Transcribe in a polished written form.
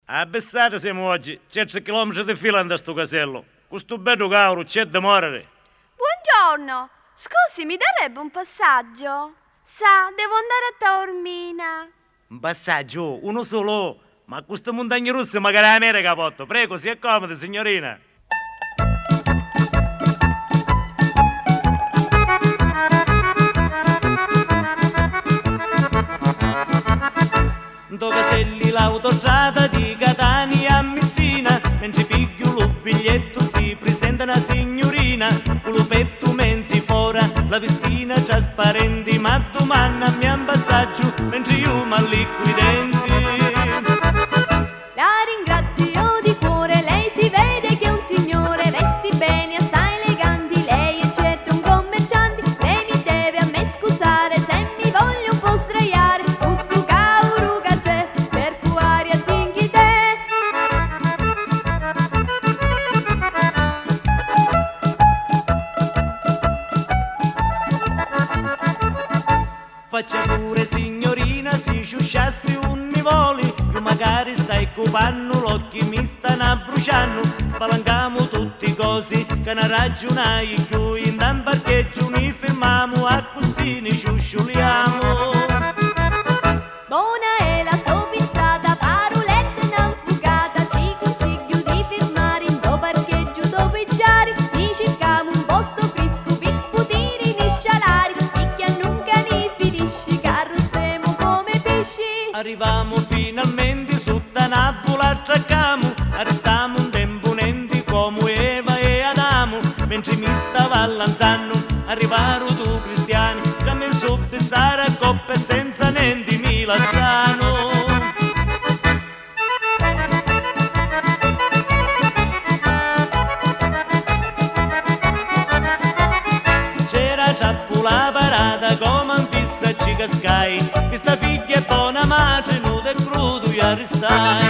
A Bessata siamo oggi, 100 chilometri di fila da sto casello. Questo bello cavolo c'è da morire. Buongiorno, scusi, mi darebbe un passaggio? Sa, devo andare a Taormina. Un passaggio, uno solo. Ma queste montagne russe magari a me, capotto. Prego, si accomodi, signorina. Do caselli l'autostrada di Catania a Messina, mentre piglio lo biglietto si presenta una signorina, con lo petto menzi fora, la vestina trasparente, ma domanda mi un passaggio, mentre io m'allicco i denti. La ringrazio di cuore, lei si vede che è un signore, vesti bene, assai eleganti, lei è certo un commerciante, lei mi deve a me scusare se mi voglio un po' sdraiare, questo cavolo che c'è, per tua aria tinghi te. Faccia pure signorina, si sciusciassi un nivoli, io magari stai copando, l'occhi mi stanno bruciando, spalancamo tutti così, che ne ragionai più, in un parcheggio ne fermiamo, a così ne sciusciuliamo. Buona è la sopizzata, parolette n'affugata, ci consiglio di fermare in do parcheggio dove giari, ci cercamo un posto fresco per poter iniscialare, picchia nunca ne finisci, carro stiamo come pesci. Arriviamo finalmente sotto una vola, attracchiamo, arrestiamo un tempo nenti come Eva e Adamo, mentre mi stava lanzando, arrivarono tu cristiani, che mi so pensare a coppe senza niente mi lasciano. C'era già la parata come un fissa ci cascai, questa figlia è buona madre, nuda e crudo io arrestai.